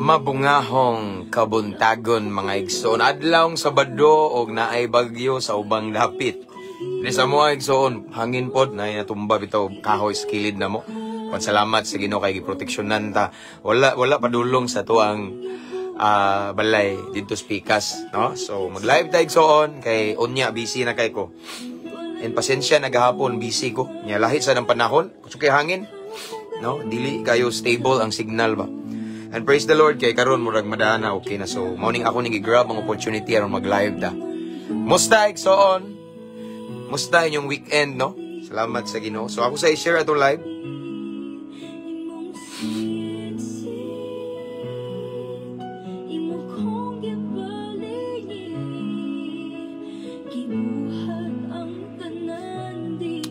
Mabungahong kabuntagon mga igsoon. Adlawng Sabado og naay bagyo sa ubang dapit. Di sa mga igsoon, hangin pod na natumba bitaw kahoy sa kilid na mo. Pasalamat sa Ginoo kay giproteksyonan ta. Wala padulong sa tuang balay dito sa Pikas, no? So mag-live ta igsoon kay unya busy na kay ko. And pasensya nagahapon busy ko. Nya lahi sa ng panahon, kusog kay hangin, no? Dili kayo stable ang signal ba. And praise the Lord kay karon murag madana okay na. So morning ako nigi-grab ang opportunity aron mag-live ta. Musta igsoon? Musta inyong weekend, no? Salamat sa Ginoo. So ako sa i-share atong live.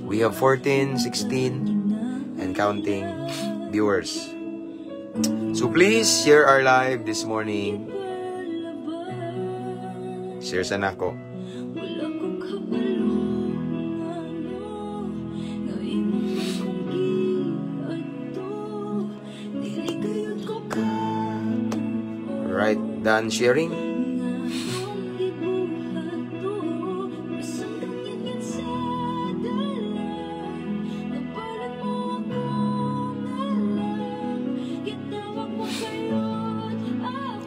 We have 14, 16 and counting viewers. So please share our live this morning. Share sa nako. Right, done sharing.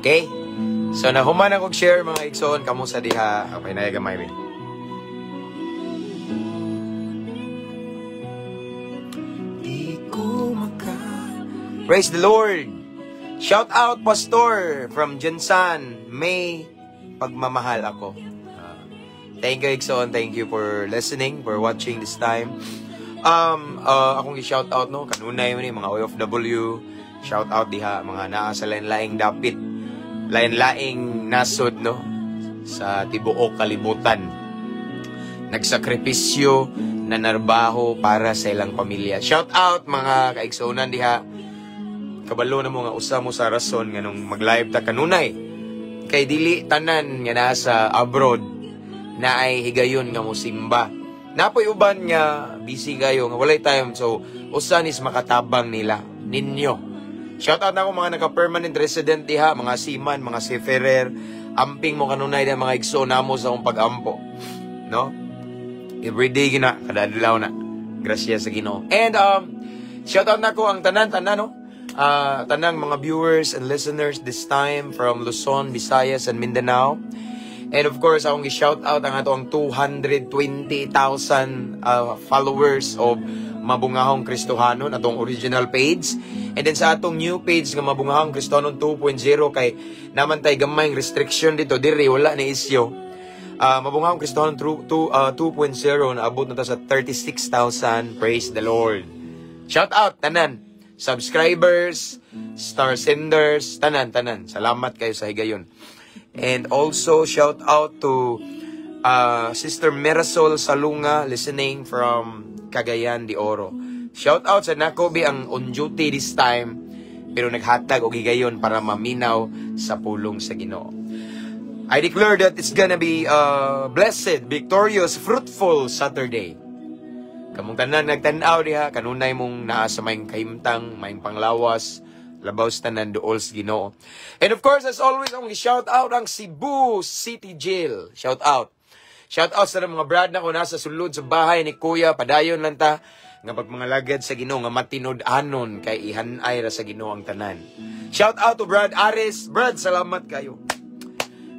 Okay? So, nahuman akong share mga igsoon. Kamusta diha? Okay, nayagamay min. Praise the Lord! Shout out, Pastor, from Jensan. May pagmamahal ako. Thank you, igsoon. Thank you for listening, for watching this time. Akong i-shout out, no? Kanunay mo ni mga OFW. Shout out diha, mga naa sa lain-laing dapit. Lain-laing nasod, no? Sa tibuok kalibutan. Nagsakripisyo, nanarbaho para sa ilang pamilya. Shout out mga kaigsunan diha. Kabalo na mo nga usa mo sa rason nga nung mag-live ta kanunay. Kay dili tanan nga nasa abroad na ay higayon nga mo simba. Napoy uban nga busy kayo nga walay time, so usan is makatabang nila ninyo. Shout out na ako mga naka-permanent resident diha, mga seaman, mga seafarer, amping mo kanunay na mga igso namo sa akong pag-ampo. No? Everyday gina, kada adlaw na. Gracias sa Ginoo. And shout out na ko ang tanan-tanan, no? Tanang mga viewers and listeners this time from Luzon, Visayas, and Mindanao. And of course, akong i-shout out ang atong 220,000 followers of Mabungahong Kristohanon, atong original page. And then sa atong new page nga Mabungahong Kristohanon 2.0 kay naman tay gamay restriction dito diri wala na isyo. Mabungahong Kristohanon 2.0 naabot na ta sa 36,000. Praise the Lord. Shout out tanan subscribers, star senders, tanan. Salamat kayo sa higayon. And also shout out to Sister Mirasol Salunga listening from Cagayan de Oro. Shout out sa Nakobi ang on duty this time pero naghatag og higayon para maminaw sa pulong sa Ginoo. I declare that it's gonna be a blessed, victorious, fruitful Saturday. Kamong tanan nagtan-aw diha kanunay mong naa sa maayong kahimtang, maayong panglawas, labaw sa tanan duol sa Ginoo. And of course, as always, akong i-shout out ang Cebu City Jail. Shout out. Shout out sa mga brad na ko nasa sulod sa bahay ni Kuya, padayon lang ta nga pag mga lagad sa Ginoo nga matinud-anon kay ihanay ra sa Ginoo ang tanan. Shout out to Brad Ares. Brad, salamat kayo.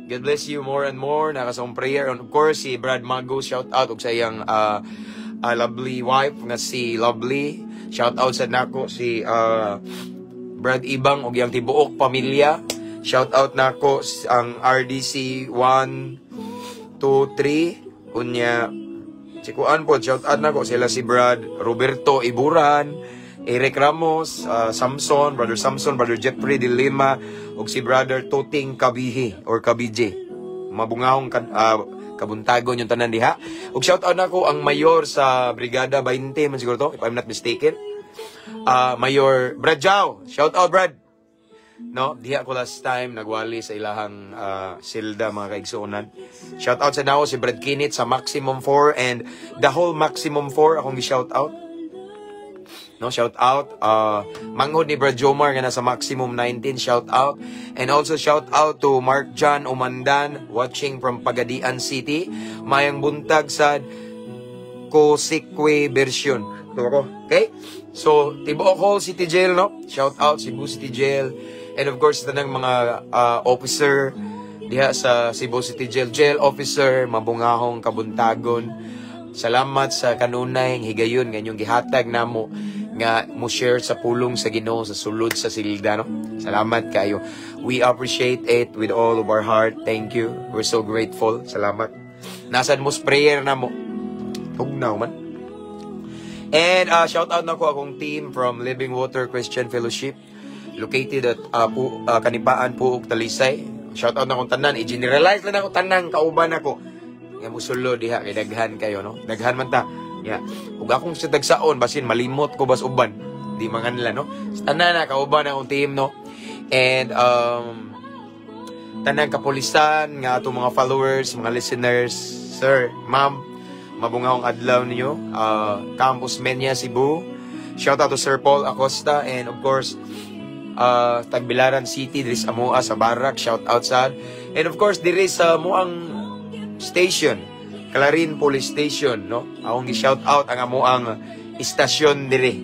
God bless you more and more. Nakasong prayer. And of course, si Brad Mago, shout out og sa iyang lovely wife nga si Lovely. Shout out sa nako si Brad Ibang og iyang tibuok pamilya. Shout out nako ang RDC 1, 2, 3 Unya, si Kuan po, shout out na ko sila si Brad Roberto Iburan, Eric Ramos, Samson, Brother Samson, Brother Jeffrey de Lima, ug si Brother Toting Kabihi or Kabije. Mabungahong kabuntagon yung tanan diha. Ug shout out na ko ang mayor sa Brigada 20 man siguro to, if I'm not mistaken. Mayor Brad Jao. Shout out Brad. No, diha ko last time nagwali sa ilahang silda mga kaigsuonan. Shout out sa nao si Brad Kinit sa Maximum 4 and the whole Maximum 4 akong gi-shout out. No, shout out manghod ni Brad Jomar nga nasa Maximum 19, shout out. And also shout out to Mark John Umandan watching from Pagadian City. Mayang buntag sa Cosikwe version. Okay? So, Tibuok Hall City Jail, no? Shout out Cebu City Jail. And of course, tanang mga officer diha sa Cebu City Jail, jail officer, mabungahong kabuntagon. Salamat sa kanunay higayon nga inyong gihatag namo nga mo share sa pulong sa Ginoo sa sulod sa silda, no? Salamat kayo. We appreciate it with all of our heart. Thank you. We're so grateful. Salamat. Nasad mo prayer namo. Tugnaw man. And shout out na ko akong team from Living Water Christian Fellowship located at Kanipaan, Puog, Talisay. Shout out na akong tanan. I-generalize lang ako tanan kauban ako. Nga musulo diha kay daghan kayo, no? Daghan man ta. Yeah. Ug akong sa dagsaon basin malimot ko bas uban. Di mangan nila, no? Tanan na kauban akong team, no? And tanang kapulisan nga atong mga followers, mga listeners, sir, ma'am, mabungahong adlaw ninyo. Campus Menya, Cebu. Shout out to Sir Paul Acosta and of course Tagbilaran City, diri sa Amoa sa Barak, shout out sad. And of course diri sa Muang Station, Clarin Police Station, no? Akong gi-shout out ang amoang istasyon diri.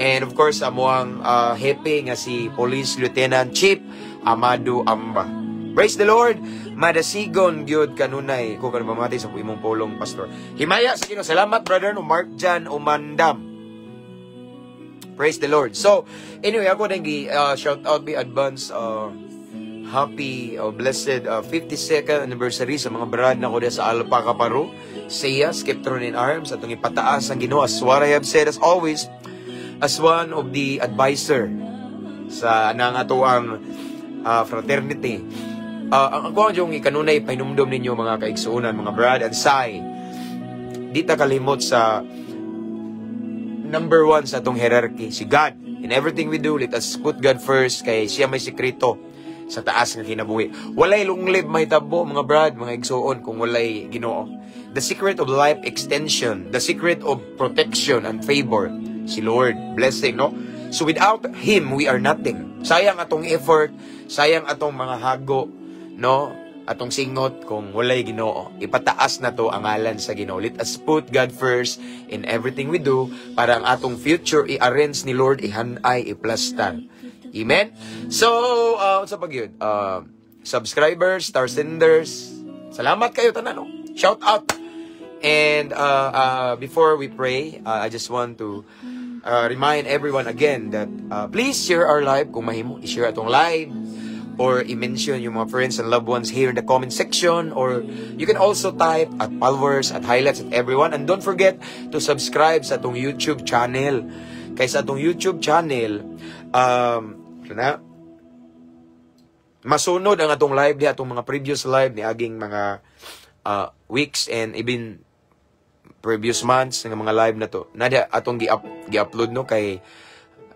And of course amoang hepe nga si Police Lieutenant Chief Amado Amba. Praise the Lord. Madasigon gyud kanunay ko kan mamati sa imong pulong pastor. Himaya sa Ginoo. Salamat brother no Mark Jan Umandam. Praise the Lord. So, anyway, ako nang shout out be advance happy blessed 52nd anniversary sa mga brad na ko sa Alpa Caparo, Saya, Skeptron in Arms, atong ipataas ang Ginoo. As what I have said as always, as one of the advisor sa nang ato ang fraternity. Ang ako yung ikanunay pahinumdom ninyo mga kaigsuunan, mga brad and sai. Di ta kalimot sa number 1 sa atong hierarchy, si God. In everything we do, let us put God first kay siya may sikreto sa taas nga kinabuhi. Walay lunglib mahitabo mga brad, mga igsuon kung walay Ginoo. The secret of life extension, the secret of protection and favor, si Lord, blessing, no? So without Him, we are nothing. Sayang atong effort, sayang atong mga hago, no? Atong singot kung walay Ginoo. Ipataas na to ang ngalan sa Ginoo. Let us put God first in everything we do para ang atong future i-arrange ni Lord, ihanay, iplastar. Amen? So, sa pagyud, subscribers, star senders, salamat kayo tanan, no? Shout out. And before we pray, I just want to remind everyone again that please share our live kung mahimo. I-share atong live or i-mention yung mga friends and loved ones here in the comment section, or you can also type at followers, at highlights, at everyone. And don't forget to subscribe sa atong YouTube channel. Kaya sa atong YouTube channel, masunod ang atong live di atong mga previous live ni aging mga weeks and even previous months ng mga live na to. Nada atong gi-upload no kay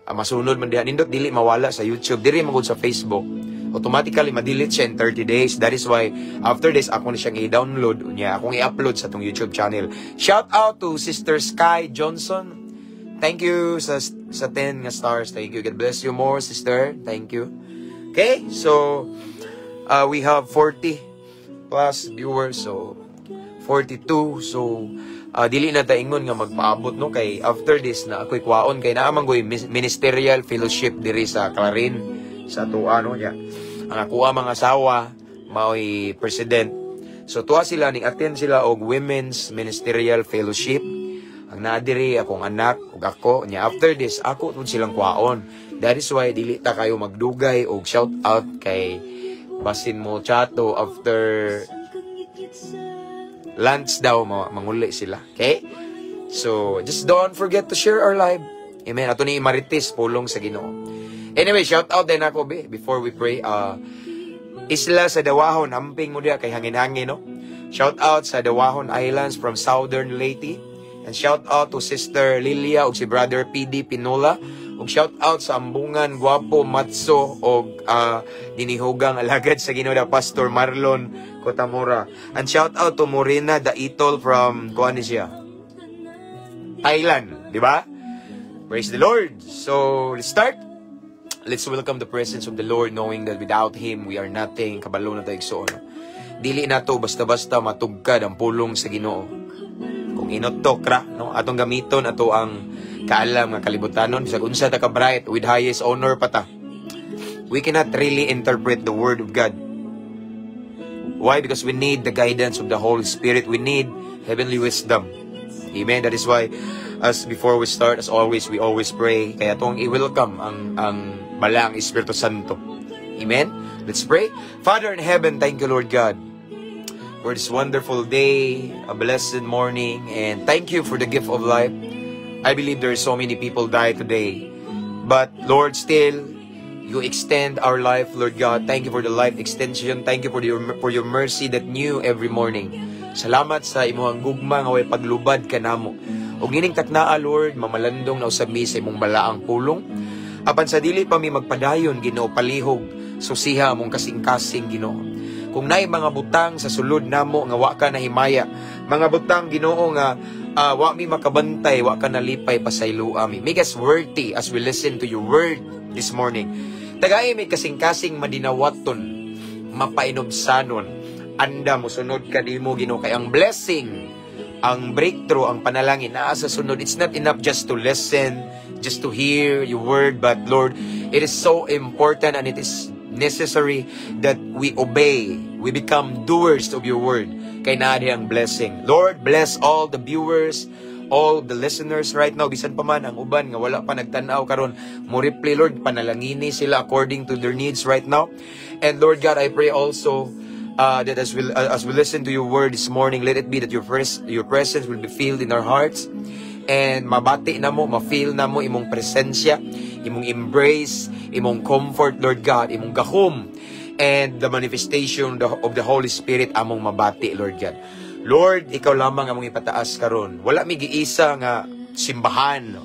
masunod man diha nindot dili mawala sa YouTube, diri magud sa Facebook. Automatically ma-delete siya in 30 days. That is why after this ako ni siyang i-download unya akong i-upload sa atong YouTube channel. Shout out to Sister Sky Johnson. Thank you sa 10 nga stars. Thank you. God bless you more, sister. Thank you. Okay? So we have 40 plus viewers. So 42. So dili na taingon nga magpaabot no kay after this na ako'y kwaon kay naamang goy ministerial fellowship diri sa Clarin sa tuwa no ya. Ang ako mga asawa mao'y president. So tuwa sila ning attend sila og women's ministerial fellowship. Ang naadiri akong anak ug ako nya after this ako tun silang kwaon. That is why dili ta kayo magdugay og shout out kay basin mo chato after lunch daw, manguli sila. Okay? So, just don't forget to share our live. Amen. Ato ni Marites, pulong sa Ginoo. Anyway, shout out din ako, before we pray. Isla sa Dawahon, amping mo diya kay hangin-hangin, no? Shout out sa Dawahon Islands from Southern Leyte. And shout out to Sister Lilia ug si Brother PD Pinola. Ug shout out sa Ambungan, Guapo, Matso ug dinihugang alagad sa Ginoo Pastor Marlon Cotamora. And shout out to Morena Daitol from kuan siya, Thailand, di ba? Praise the Lord. So, let's start. Let's welcome the presence of the Lord, knowing that without Him, we are nothing. Kabalo na tayo igsoon. Dili na to basta-basta matugkad ang pulong sa Ginoo. Kung inotok ra, no, atong gamiton ato ang kaalam nga kalibutanon bisag unsa ta ka bright with highest honor pata. We cannot really interpret the word of God. Why? Because we need the guidance of the Holy Spirit. We need heavenly wisdom. Amen. That is why as before we start, as always, we always pray. Kaya itong i-welcome ang balang Espiritu Santo. Amen. Let's pray. Father in heaven, thank you, Lord God, for this wonderful day, a blessed morning, and thank you for the gift of life. I believe there are so many people die today, but Lord, still, you extend our life, Lord God. Thank you for the life extension. Thank you for your mercy that new every morning. Salamat sa imuhang gugma nga way paglubad kanamo. Og gining taknaa, Lord, mamalandong na usab mi sa imong balaang pulong. Apan sa dili pa mi magpadayon, Ginoo, palihog, susiha among kasing-kasing, Ginoo. Kung naay mga butang sa sulod namo nga wa ka nahimaya, mga butang, Ginoo, nga wa mi makabantay, wa ka nalipay pasaylo ami. Make us worthy as we listen to your word this morning. Tagay may kasing-kasing madinawaton, mapainobsanon, anda mo sunod ka di mo, Ginoo, kay ang blessing, ang breakthrough, ang panalangin naa sa sunod. It's not enough just to listen, just to hear your word, but Lord, it is so important and it is necessary that we obey, we become doers of your word. Kay naa ang blessing. Lord, bless all the viewers, all the listeners right now. Bisan pa man ang uban nga wala pa nagtanaw karon, mo reply, Lord, panalangini sila according to their needs right now. And Lord God, I pray also that as we listen to your word this morning, let it be that your presence will be filled in our hearts, and mabati na mo, ma-feel na mo imong presensya, imong embrace, imong comfort, Lord God, imong gahom, and the manifestation of the Holy Spirit among mabati, Lord God. Lord, ikaw lamang among ipataas karon. Wala mi giisa nga simbahan,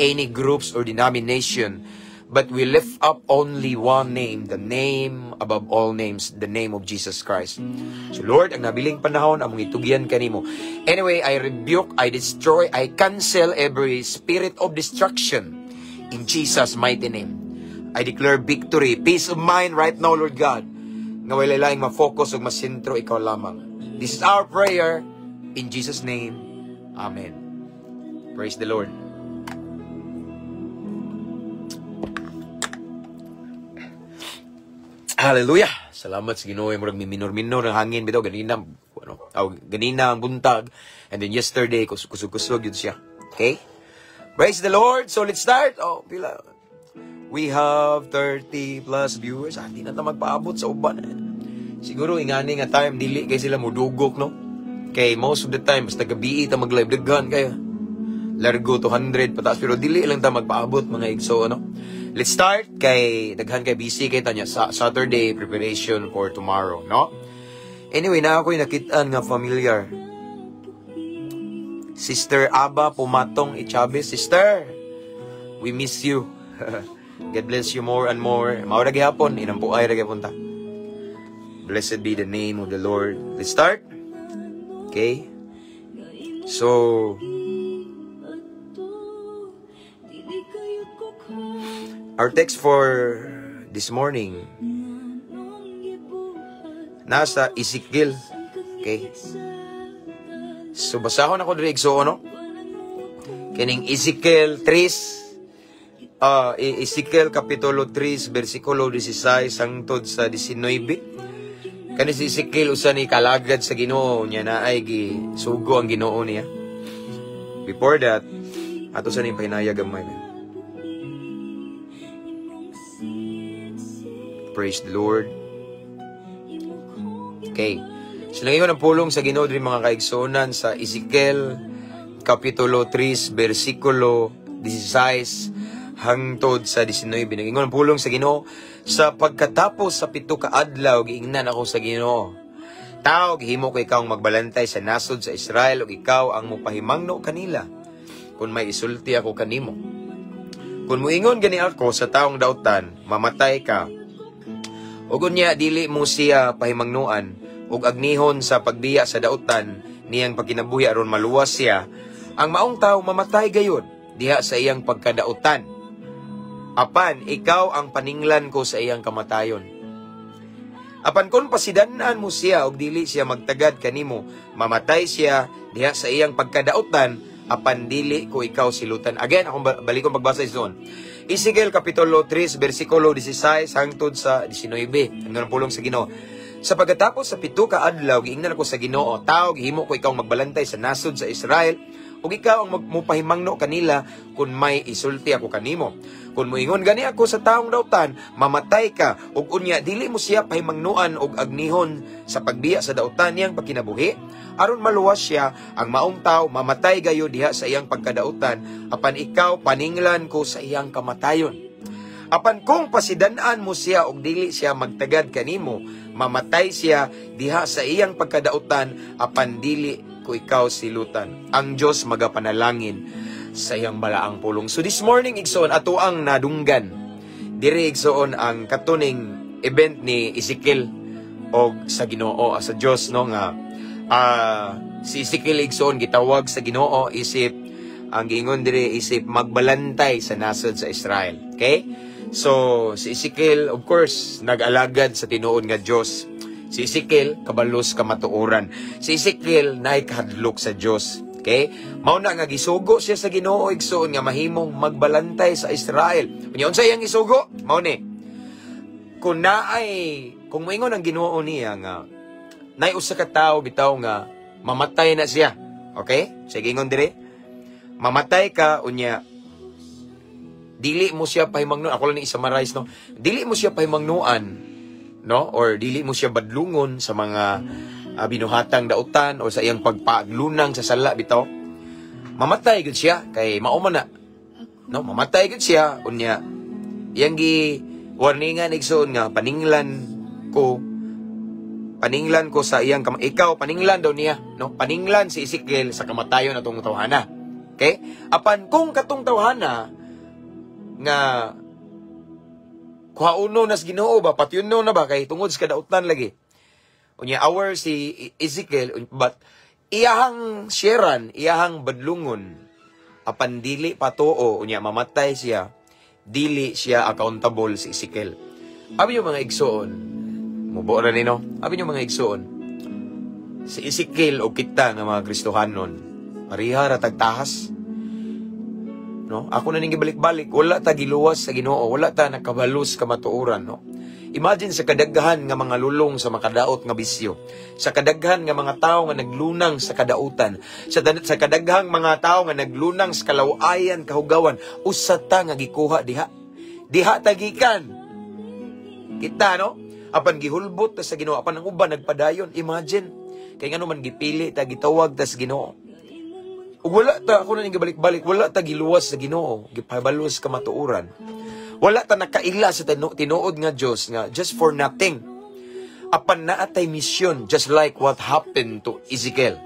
any groups or denomination, but we lift up only one name, the name above all names, the name of Jesus Christ. So Lord, ang nabiling panahon, among itugyan kanimo. Anyway, I rebuke, I destroy, I cancel every spirit of destruction in Jesus' mighty name. I declare victory, peace of mind right now, Lord God. Nga wala laing ma-focus o masintro, ikaw lamang. This is our prayer in Jesus' name. Amen. Praise the Lord. Hallelujah! Salamat sa Ginoo. Murag minor-minor ang hangin bitaw ganina, ganina ang buntag, and then yesterday kusog-kusog yun siya. Okay? Praise the Lord. So let's start. Pila. We have 30 plus viewers. Hindi na ta magpaabot sa uban. Siguro ingani nga time dili kay sila mudugok, no? Kay most of the time basta gabi ta mag-live daghan kaya largo to 100 pataas, pero dili lang ta magpaabot mga igso, no? Let's start kay daghan kay busy kay tanya sa Saturday preparation for tomorrow, no? Anyway, na ako'y nakitaan nga familiar. Sister Aba Pumatong Ichabe. Sister, we miss you. God bless you more and more. Maura gihapon, inampuay ra gyapon ta. Blessed be the name of the Lord. Let's start. Okay? So, our text for this morning nasa Ezekiel. Okay? So, basahon ako diri igso, no? Kining Ezekiel 3, Ezekiel Kapitulo 3, versikulo 16 hangtod sa 19. Kani si Ezekiel usa ni kalagad sa Ginoo niya na ay gisugo ang Ginoo niya. Before that, ato sa ning pahinaya gamay. Praise the Lord. Okay. Silangingon ang pulong sa Ginoo diri mga kaigsuonan sa Ezekiel Kapitulo 3, versikulo 16 hangtod sa 19. Nagingon ang pulong sa Ginoo, sa pagkatapos sa 7 ka adlaw giingnan ako sa Ginoo. Tao, gihimo ko ikaw ang magbalantay sa nasod sa Israel ug ikaw ang mopahimangno kanila kung may isulti ako kanimo. Kung muingon gani ako sa taong dautan, mamatay ka. Ug unya dili mo siya pahimangnuan ug agnihon sa pagbiya sa dautan niyang pagkinabuhi aron maluwas siya, ang maong tawo mamatay gayud diha sa iyang pagkadautan. Apan ikaw ang paninglan ko sa iyang kamatayon. Apan kung pasidan-an mo siya ug dili siya magtagad kanimo, mamatay siya diha sa iyang pagkadautan, apan dili ko ikaw silutan. Again, akong balikon pagbasa ison. Ezekiel Kapitulo 3, versikulo 16 hangtod sa 19. Ang pulong sa Ginoo. Sa pagkatapos sa 7 ka adlaw, giingnan ako sa Ginoo, tao, gihimo ko ikaw magbalantay sa nasod sa Israel, ug ikaw ang mupahimangno kanila kung may isulti ako kanimo. Kung moingon gani ako sa taong dautan, mamatay ka, ug unya dili mo siya pahimangnuan ug agnihon sa pagbiya sa dautan niyang pagkinabuhi, aron maluwas siya, ang maong tawo mamatay gayo diha sa iyang pagkadautan, apan ikaw paninglan ko sa iyang kamatayon. Apan kung pasidan-an mo siya ug dili siya magtagad kanimo, mamatay siya diha sa iyang pagkadautan, apan dili ko ikaw silutan. Ang Diyos magapanalangin sa iyang balaang pulong. So this morning, igsoon, ato ang nadunggan. Diri igsoon ang katuning event ni Ezekiel o sa Ginoo, sa Diyos, no, nga si Ezekiel igsoon gitawag sa Ginoo isip, ang giingon diri isip magbalantay sa nasod sa Israel. Okay? So, si Ezekiel, of course, nag-alagad sa tinuod nga Diyos. Si Ezekiel, kabalos kamatuoran. Si Ezekiel, naikahadlok sa Diyos. Okay? Mao na nga gisugo siya sa Ginoo igsoon nga mahimong magbalantay sa Israel. Unya unsa iyang isugo? Mao ni. Kung moingon ang Ginoo niya nga nay usa ka tawo bitaw nga mamatay na siya. Okay? Sige ingon dire. Mamatay ka unya dili mo siya pahimangnuan. Ako lang ni summarize, no. Dili mo siya pahimangnuan, no, or dili mo siya badlungon sa mga binuhatang dautan o sa iyang pagpaglunang sa sala bitaw. Mamatay gud siya kay mao man na. No, mamatay gud siya unya. Iyang gi warningan igsoon nga paninglan ko sa iyang ikaw paninglan daw niya, no. Paninglan si Ezekiel sa kamatayon atong tawhana. Okay? Apan kung katong tawhana nga kuhauno nas Ginoo ba, patyuno na ba kay tungod sa kadautan lagi. Unya aware si Ezekiel, but iyahang sharean, iyahang badlungon, apan dili patuo, unya mamatay siya, dili siya accountable si Ezekiel. Abi yung mga igsoon, mubo ra ni, no? Abi yung mga igsoon, si Ezekiel o kita nga mga Kristohanon, pariha ra tagtahas. No? Ako na ning gibalik-balik, wala ta giluwas sa Ginoo, wala ta nakabalos kamatuoran, no. Imagine sa kadaghan nga mga lulong sa makadaot nga bisyo, sa kadaghan nga mga tawo nga naglunang sa kadautan, sa kadaghang mga tawo nga naglunang sa kalawayan kahugawan, usa ta nga gikuha diha tagikan. Kita, no? Apan gihulbot ta sa Ginoo, apan ang uban nagpadayon. Imagine kay ngano man gipili ta gitawag ta sa Ginoo. Wala ta, ako na gibalik-balik, wala ta giluwas sa Ginoo, gipabalos kamatuoran. Wala ta nakaila sa tinuod nga Diyos nga just for nothing. Apan naatay mission, just like what happened to Ezekiel,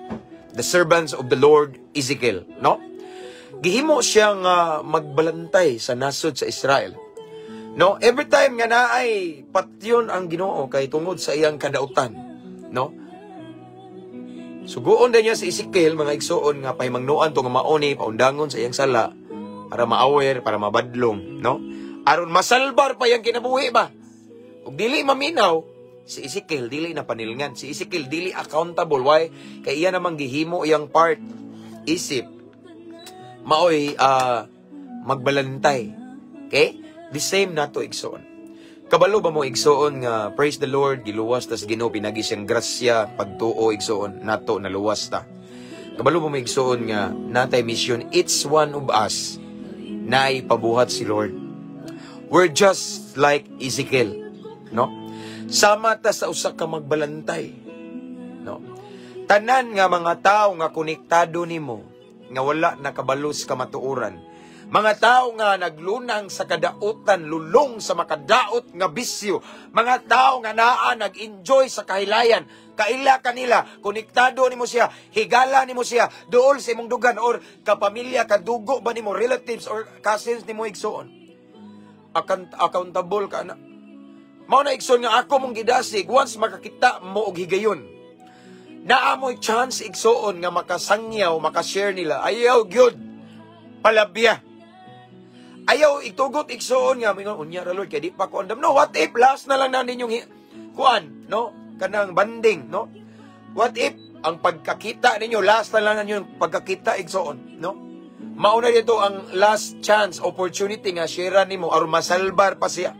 the servants of the Lord Ezekiel, no? Gihimo siya nga magbalantay sa nasod sa Israel. No, every time nga naay patyon ang Ginoo kay tungod sa iyang kadautan, no? Suguon din niya sa Ezekiel, mga igsoon nga pahimangnuan to nga mauni, paundangon sa iyang sala, para ma-aware, para mabadlong, no? Aron masalbar pa yung kinabuhi ba? Kung dili maminaw, si Ezekiel dili na panilngan. Si Ezekiel dili accountable. Why? Kay iya namang gihimo iyang part, isip, maoy magbalantay. Okay? The same nato igsoon. Kabalo ba mo igsoon nga praise the Lord, giluwas tas Ginoo pinagi siyang grasya, pagtuo igsoon nato naluwas ta. Kabalo ba mo igsoon nga natay mission, each one of us na ipabuhat si Lord. We're just like Ezekiel, no? Sama ta sa usa ka magbalantay, no? Tanan nga mga tao nga konektado nimo, nga wala nakabalos ka matuoran. Mga tao nga naglunang sa kadautan, lulong sa makadaot nga bisyo. Mga tao nga naa nag-enjoy sa kahilayan. Kaila kanila, konektado nimo siya, higala nimo siya, dool sa imong dugan or kapamilya, kadugo ba nimo, relatives or cousins nimo igsoon. Accountable ka na. Mao na igsoon nga ako mong gidasig, once makakita mo og higayon. Naamoy chance igsoon nga makasangyaw, makashare nila. Ayaw gyud palabya. Ayaw itugot igsoon nga mingon unya ra Lord kay di pa ko andam. No, what if last na lang na ninyong kuan, no? Kanang banding, no? What if ang pagkakita ninyo last na lang na ninyong pagkakita igsoon, no? Mauna dito ang last chance opportunity nga share nimo aron masalbar pa siya.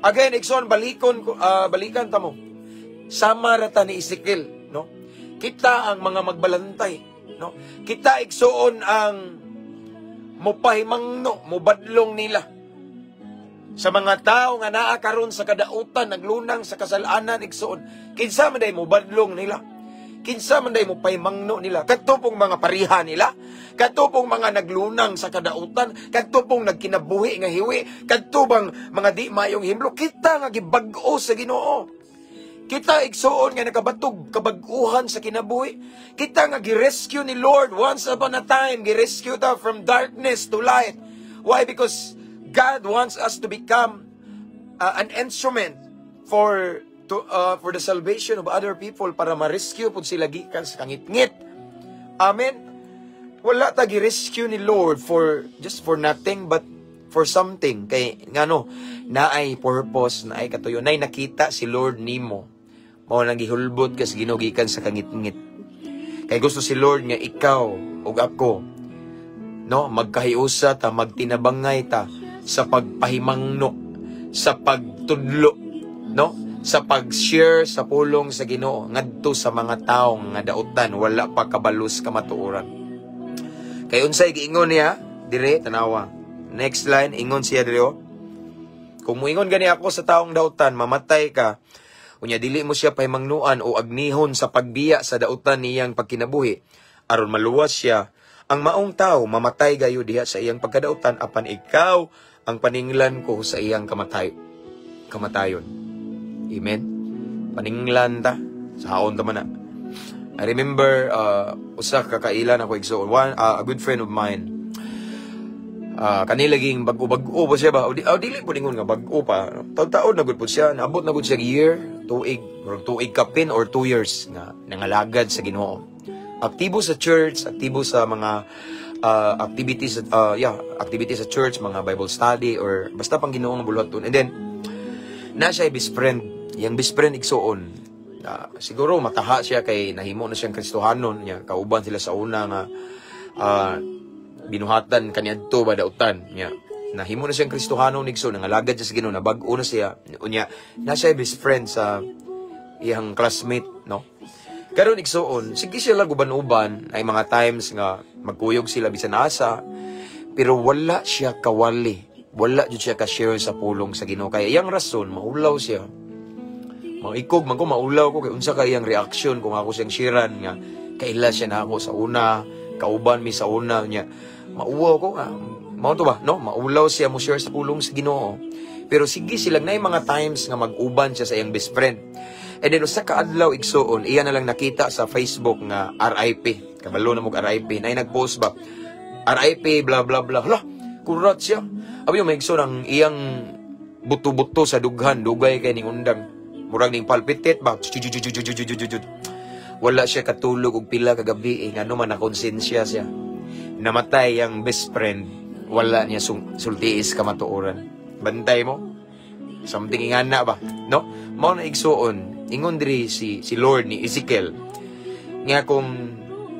Again igsoon balikan ta mo. Sama ra ta ni Ezekiel, no? Kita ang mga magbalantay, no? Kita igsoon ang mupahimangno, mubadlong nila. Sa mga tao nga naa karon sa kadautan, naglunang sa kasalanan, igsoon. Kinsa man day mubadlong nila. Kinsa man day mupahimangno nila. Katupong mga pariha nila. Katupong mga naglunang sa kadautan. Katupong nagkinabuhi nga hiwi. Katupong mga di mayong himlo. Kita nga gibag-o sa Ginoo. Kita igsoon nga nakabatog kabag-uhan sa kinabuhi. Kita nga girescue ni Lord once upon a time. Girescue ta from darkness to light. Why? Because God wants us to become an instrument for the salvation of other people para ma-rescue pud sila gikan sa kangit-ngit. Amen. Wala ta gi-rescue ni Lord just for nothing but for something. Kay ngano naay purpose, naay katuyo, naay nakita si Lord nimo. Mao nang gihulbot kas ginugikan sa kangit-ngit. Kay gusto si Lord nga ikaw ug ako, no, magkahiusa ta, magtinabangay ta sa pagpahimangno, sa pagtudlo, no, sa pag-share sa pulong sa Ginoo ngadto sa mga tawo nga dautan wala pa kabalos ka matuoran. Kay unsay giingon niya dire tanawa. Next line ingon siya dire, kung moingon gani ako sa taong dautan mamatay ka, unya dili mo siya pahimangnuan o agnihon sa pagbiya sa dautan niyang pagkinabuhi aron maluwas siya. Ang maong tao mamatay gayo diha sa iyang pagkadautan apan ikaw ang paninglan ko sa iyang kamatayon. Amen. Paninglan ta sa haon ta man na. I remember usa ka kailan ako igsoon, a good friend of mine. Kanilaging bag-o pa siya ba? Dili po ningon nga bag-o pa. Taon-taon na gud po siya. Naabot na gud siya year, tuig kapin or 2 years na nangalagad sa Ginoo. Aktibo sa church, aktibo sa mga activities sa church, mga Bible study or basta pang Ginoo nga buluhaton. And then na siya best friend. Yang best friend igsoon. Siguro mataha siya kay nahimo na siyang Kristohanon niya. Kauban sila sa una nga binuhatan kaniadto ba dautan niya. Nahimo na siyang Kristohanon igsoon, nangalagad siya sa Ginoo, nabag-o na siya. Unya na siya best friend sa iyang classmate, no? Karon igsoon, sige sila guban-uban, ay mga times nga magkuyog sila bisan asa, pero wala siya kawali, wala jud siya ka-share sa pulong sa Ginoo. Kaya iyang rason, maulaw siya. Maikog man ko, maulaw ko, kay unsa ka iyang reaction kung ako siyang shiran nga, kaila siya na ako sa una, kauban mi sa una niya. Mauwaw ko nga, mao to ba, no? Maulaw siya mo share sa pulong sa Ginoo. Pero sige silang na mga times nga mag-uban siya sa iyang best friend. And then, usa ka adlaw igsoon, iya na lang nakita sa Facebook nga RIP. Kabalo na mong RIP. Na nag-post ba? RIP, blah, blah, blah. Hala, kurat siya. Abi yung may igsoon ang iyang buto-buto sa dughan. Dugay kay ning undang. Murag ning palpitit ba? Wala siya katulog og pila kagabi. Ngano man na konsensya siya. Namatay ang best friend. Wala niya sultiis kamatuoran. Bantay mo? Something ingana ba? No? Mao na igsoon. Ingon diri si Lord ni Ezekiel nga kung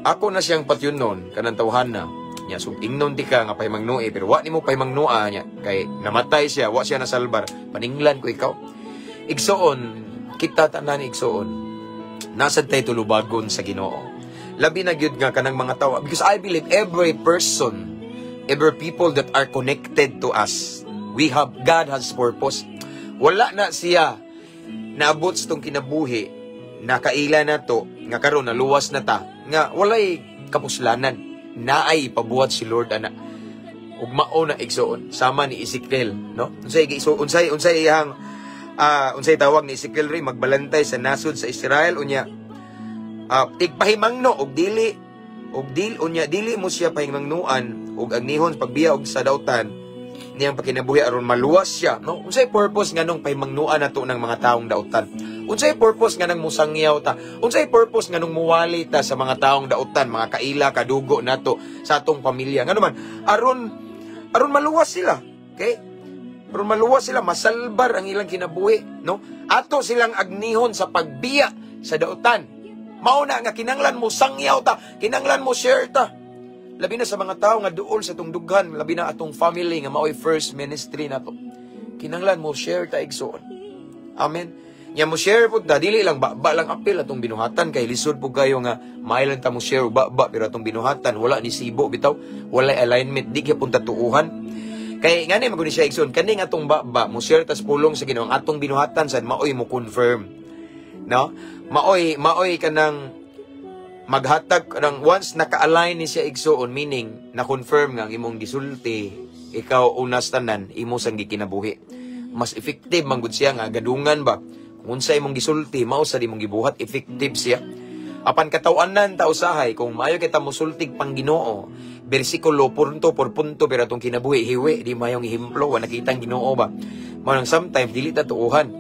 ako na siyang patyunon kanang tawhana nya sug ingnon ti ka nga pahimangnuo pero wa nimo pahimangnuo nya kay namatay siya, wa siya nasalbar, paninglan ko ikaw. Igsoon kita tanan igsoon nasad tay tulubagon sa Ginoo. Labi na gyud nga kanang mga tawo, because I believe every person, every people that are connected to us, God has purpose. Wala na siya naabot sa itong kinabuhi, nakaila na to, nga karon naluwas na ta nga walay kapuslanan, naay pabuhat si Lord ana. Ug mao na igsoon sama ni Ezekiel, no? Unsay iyang unsay tawag ni Ezekiel ri magbalantay sa nasod sa Israel unya. Tigpahimangno og dili unya dili mo siya pahimangnuan og agnihon pagbiya og sa dautan niyang pakinabuhi aron maluwas siya, no? Unsay purpose nganong pahimangnuan nato ng mga taong dautan? Unsay purpose nga nang musangyaw ta? Unsay purpose nga nang muwali ta sa mga taong dautan, mga kaila, kadugo nato sa atong pamilya? Ngano man aron maluwas sila, okay? Aron maluwas sila, masalbar ang ilang kinabuhi, no? Ato silang agnihon sa pagbiya sa dautan. Mao na nga kinanglan mo sangyaw ta, kinanglan mo share ta. Labi na sa mga tao nga duol sa atong dughan, labi na atong family nga maoy first ministry nato. Kinanglan mo share ta igsoon. Amen. Nya mo share pud ta dili lang ba lang apil atong binuhatan kay lisod pud kayo nga mailan ta mo share ba pero atong binuhatan wala ni sibo bitaw, wala alignment, di gyapon ta tuuhan. Kay ngani maguni siya igsoon kaning atong ba mo share tas pulong sa Ginoo atong binuhatan sad maoy mo confirm. No? Maoy kanang maghatag kanang once naka-align ni siya igsoon, meaning na confirm nga ang imong gisulti ikaw unas tanan imo sang gikinabuhi. Mas effective man gud siya nga gadungan ba kung unsa imong gisulti mao sa imong gibuhat, effective siya. Apan katawanan ta usahay kung maayo kita mosultig pang Ginoo, bersikulo punto por punto pero atong kinabuhi hiwi di mayong himplo wa nakitang Ginoo ba. Mao nang sometimes dili ta tuuhan.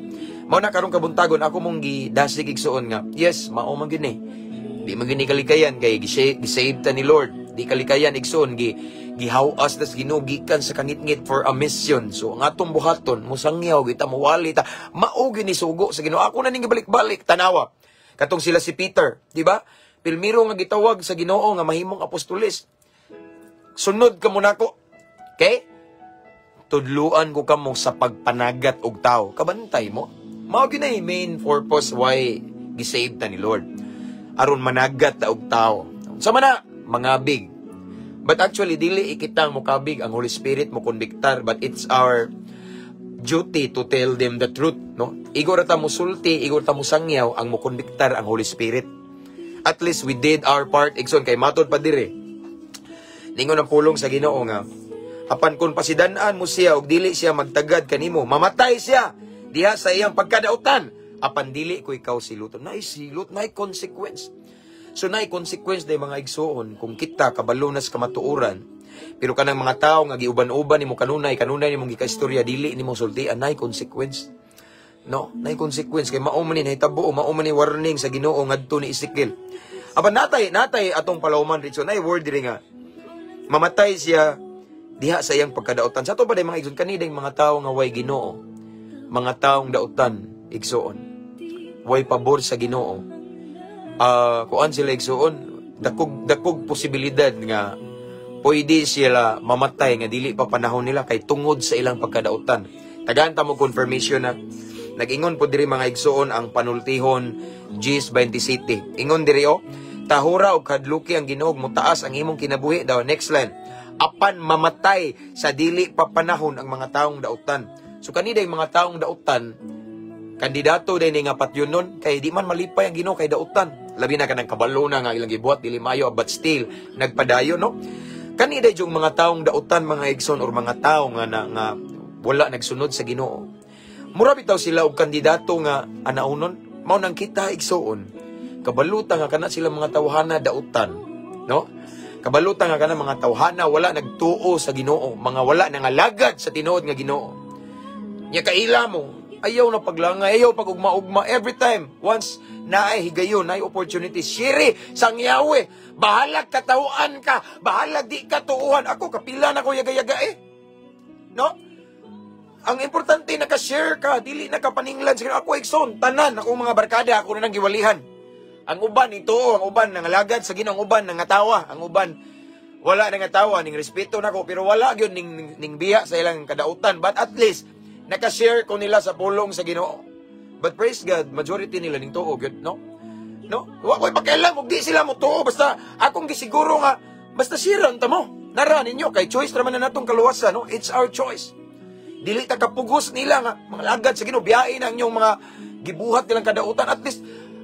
Mao na karong kabuntagon ako mong gidasig igsoon nga yes mao man gyud ni. Di man gyud ni kalikayan kay gisave ta ni Lord. Di kalikayan igsoon gihawas tas ginugikan sa kangit-ngit for a mission. So ang atong buhaton musangyaw kita mawali ta mao gyud ni sugo sa Ginoo. Ako na ning gibalik-balik tanawa. Katong sila si Peter, di ba? Pilmiro nga gitawag sa Ginoo nga mahimong apostolis. Sunod ka muna ko. Okay? Tudluan ko kamo sa pagpanagat og tao. Kabantay mo. Mao gyud na main purpose why gisave ta ni Lord. Aron managat ta og tao. Sa mana mangabig. But actually, dili ikitang mukabig ang Holy Spirit mo konbiktar, but it's our duty to tell them the truth, no? Igor ta mo sulti, igor ta mo sangyaw, ang mo konbiktar ang Holy Spirit. At least we did our part, igsoon kay matod pa dire. Ningon ang pulong sa Ginoo nga, apan kun pasidan-an mo siya og dili siya magtagad kanimo, mamatay siya diha sa iyang pagkadautan. Apan dili ko ikaw siluton. Nay silot, nay consequence. So naay consequence day mga igsoon kung kita kabalo na sa kamatuoran. Pero kanang mga tao nga giuban-uban nimo kanunay nimong gikaistorya dili nimo sultian, naay consequence. No, naay consequence kay mao man ni nahitabo, mao man ni warning sa Ginoo ngadto ni Ezekiel. Apan natay atong palawman dito naay word diri nga mamatay siya diha sa iyang pagkadautan. Sa to ba day mga igsoon kani day mga tao nga way Ginoo, mga taong dautan igsoon. Way pabor sa Ginoo. Kuan sila igsoon dakog posibilidad nga pwede sila mamatay nga dili pa panahon nila kay tungod sa ilang pagkadautan. Tagaan ta mo confirmation na nag-ingon po diri mga igsoon ang panultihon Gs 20 City. Ingon diri tahura og kadluki ang Ginoo mutaas ang imong kinabuhi daw. Next line, apan mamatay sa dili pa panahon ang mga taong dautan. So kaniday mga taong dautan kandidato din nga patyunon kay di man malipay ang Ginoo kay dautan. Labi na kanang kabalo na nga ilang gibuhat dili mayo but still nagpadayon, no? Kani day yung mga taong dautan mga igsoon or mga tao nga wala nagsunod sa Ginoo. Mura bitaw sila og kandidato nga anaunon mao nang kita igsoon. Kabalutan nga kana sila mga tawhana dautan, no? Kabalutan nga kana mga tawhana wala nagtuo sa Ginoo, mga wala nangalagad sa tinuod nga Ginoo. Nya kaila mo ayaw na paglangay, ayaw pag-ugma-ugma. Every time, once naay higayon, naay opportunity, shiri, sangyawe, bahalag katawaan ka, bahalag di katuuhan. Ako, kapila na ko yaga-yaga No? Ang importante, nakashare ka, dili nakapaninglan. Ako, igsoon, tanan, akong mga barkada, ako na nang giwalihan. Ang uban, ito, ang uban, nangalagad sa Ginoo, ang uban, nangatawa, ang uban, wala nangatawa, ning respeto na ko, pero wala yun ning biya sa ilang kadautan. But at least, nakashare ko nila sa pulong sa Ginoo. But praise God, majority nila ning tuo gyud, no? No? Wa ko'y pakialam og di sila mo tuo basta akong gisiguro nga basta siran ta mo. Nara ninyo kay choice ra man na natong kaluwasan, no? It's our choice. Dili ta kapugos nila nga mga lagad sa Ginoo, biyain ang inyong mga gibuhat nilang kadautan. At least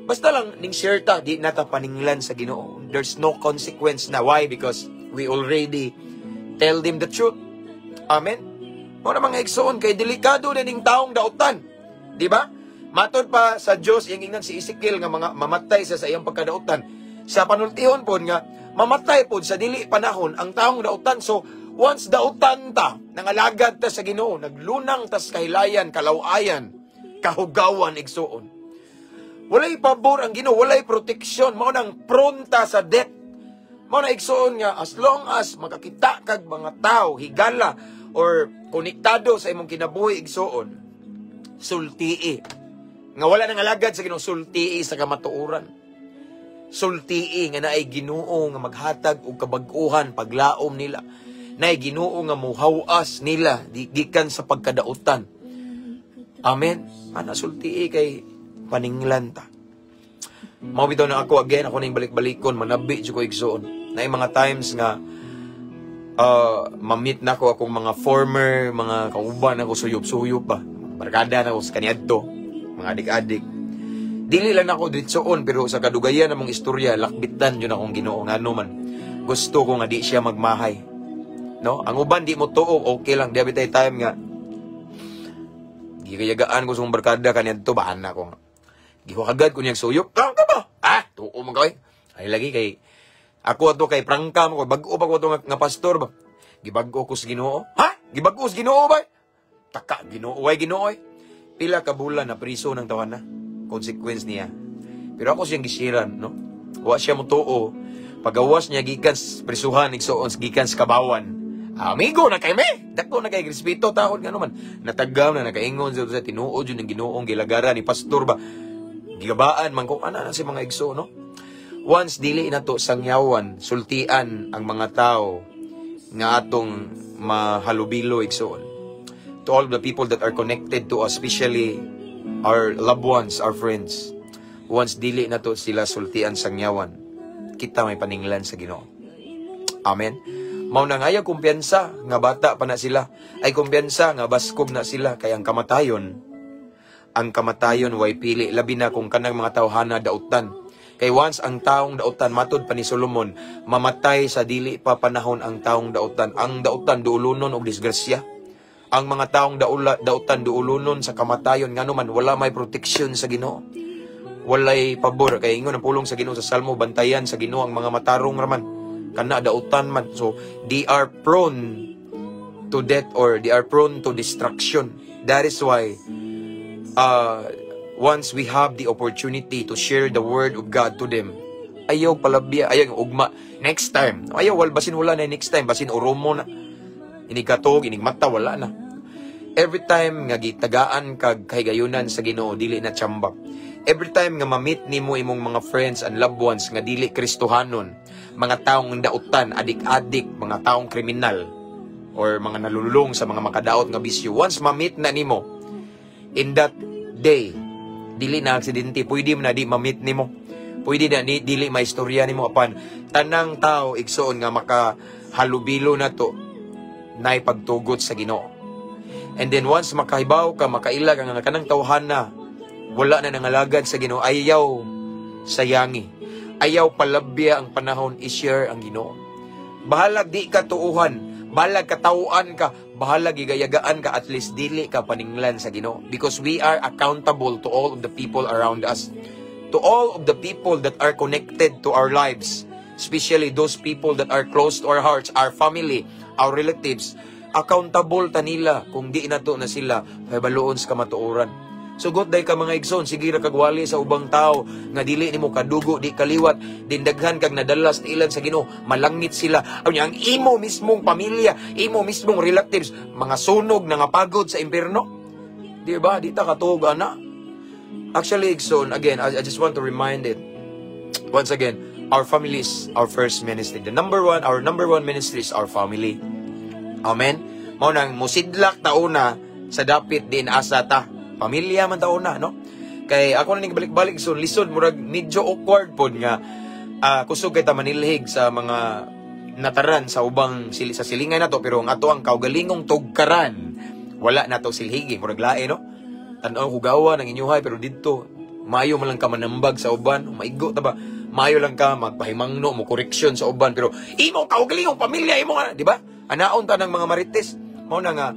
basta lang ning share ta, di nata paninglan sa Ginoo. There's no consequence na. Why? Because we already tell them the truth. Amen. Mo na mga igsoon, kay delikado na ning taong dautan. Di ba? Matod pa sa Dios iyang ingan si Ezekiel nga mga mamatay sa iyang pagkadautan. Sa panultihon po nga mamatay po sa dili panahon ang taong dautan. So once dautan ta, nangalagad ta sa Ginoo, naglunang ta sa kahilayan, kalawayan, kahugawan, igsoon. Walay pabor ang Ginoo, walay proteksyon, mao nang pronta sa death. Mao na igsoon nga as long as makakita kag mga tao higala or konektado sa imong kinabuhi igsoon, sultii. Nga wala nang alagad sa Ginoo, sultii sa kamatuoran. Sultii nga naay Ginoo nga maghatag og kabag-uhan paglaom nila. Naay Ginoo nga muhawas nila gikan sa pagkadautan. Amen. Ana sultii kay paninglan ta. Mao bitaw na ako again, ako ning balik-balikon, manabi jud ko igsoon. Naay mga times nga ma-meet na ko akong mga former, mga kauban ako suyop-suyop ba. Barkada na ko sa kaniadto, mga adik-adik. Dili lang ako ditsoon, pero sa kadugayan namong istorya, lakbitan yun akong Ginoo nga man. Gusto ko nga di siya magmahay. No? Ang uban di mo tuo, okay lang. Di abitay time nga. Gikayagaan ko sa barkada kaniadto, bahan na ko nga. Gihukagad ko niyang suyop. Ka ba? Tuo man kaway. Ay lagi kay ako ato kay prangka mo, bag-o pa ko ato nga pastor ba? Gibag-o ko sa Ginoo. Gibag-o sa Ginoo ba? Taka, Ginoo, way Ginoo. Pila ka bulan na priso ng tawan na. Consequence niya. Pero ako siyang gisiran, no? Wa siya mo tuo. Pagawas niya gikan sa prisuhan, igsoon gikan sa kabawan. Amigo na kay me. Dako na kay respeto taon nga naman. Natagam na nakaingon sa tinuod yun ng Ginoong gilagara ni pastor ba? Gigabaan man ko ana si mga igso, no? Once dili na to sangyawan, sultian ang mga tao nga atong mahalubilo igsoon. To all the people that are connected to us, especially our loved ones, our friends. Once dili na to sila sultian sangyawan, kita may paninglan sa Ginoo. Amen. Mao nang ayaw kumpiyansa nga bata pa na sila, ay kumpiyansa nga baskob na sila kay ang kamatayon way pili, labi na kung kanang mga tawhana dautan. Kay once ang taong dautan, matod pa ni Solomon, mamatay sa dili pa panahon ang taong dautan. Ang dautan duulunon og disgrasya. Ang mga taong dautan duulunon sa kamatayon, nga naman wala may proteksyon sa Ginoo. Walay pabor kay ingon ang pulong sa Ginoo sa Salmo, bantayan sa Ginoo ang mga matarong raman. Kana dautan man. So they are prone to death or they are prone to destruction. That is why once we have the opportunity to share the word of God to them, ayaw palabya, ayaw ugma. Next time, ayaw basin wala na next time, basin uromo na. Inigkatog, inigmata, wala na. Every time nga gitagaan kag kahigayunan sa Ginoo, dili na tsambak. Every time nga ma-meet nimo imong mga friends and loved ones nga dili Kristohanon, mga taong dautan, adik-adik, mga taong kriminal, or mga nalululong sa mga makadaot nga bisyo, once ma-meet na nimo, in that day, dili na aksidente, pwede mo na di ma-meet nimo. Pwede na dili maistorya nimo apan tanang tao igsoon nga makahalubilo na to nay pagtugot sa Ginoo. And then once makahibaw ka, makailag ang kanang tawhana, wala na nangalagad sa Ginoo, ayaw sayangi. Ayaw palabya ang panahon i-share ang Ginoo. Bahalag di ka tuuhan, bahalag katawuan ka, bahalag gigayagaan ka, at least dili ka paninglan sa Ginoo. Because we are accountable to all of the people around us. To all of the people that are connected to our lives. Especially those people that are close to our hearts, our family, our relatives. Accountable ta nila kung di na to na sila baluon sa kamatuoran. So good day ka mga igsoon, sige ra kagwali sa ubang tao nga dili nimo kadugo, di kaliwat, dindaghan kag nadalas ilan sa Ginoo, malangit sila. Ang imo mismong pamilya, imo mismong relatives, mga sunog na nga pagod sa impierno. Di ba? Di ta katuog ana. Actually, igsoon, again, I just want to remind it once again, our family is our first ministry. Our number one ministry is our family. Amen. Mao nang musidlak tauna sa dapit din asa ta. Pamilya man tauna, no? Kay ako na ning balik-balik so lisod murag medyo awkward pod nga kusog kay ta manilhig sa mga nataran sa ubang sa silingay nato, pero ang ato ang kaugalingong tugkaran wala nato silhigi murag lae, no? Tan-aw hugawa nang inyuhay, pero didto Maayo man lang ka manambag sa uban, maigo ta ba? Maayo lang ka magpahimangno mo koreksyon sa uban, pero imo kaugalingong pamilya imo nga, di ba? Anaon ta ng mga marites. Mao na nga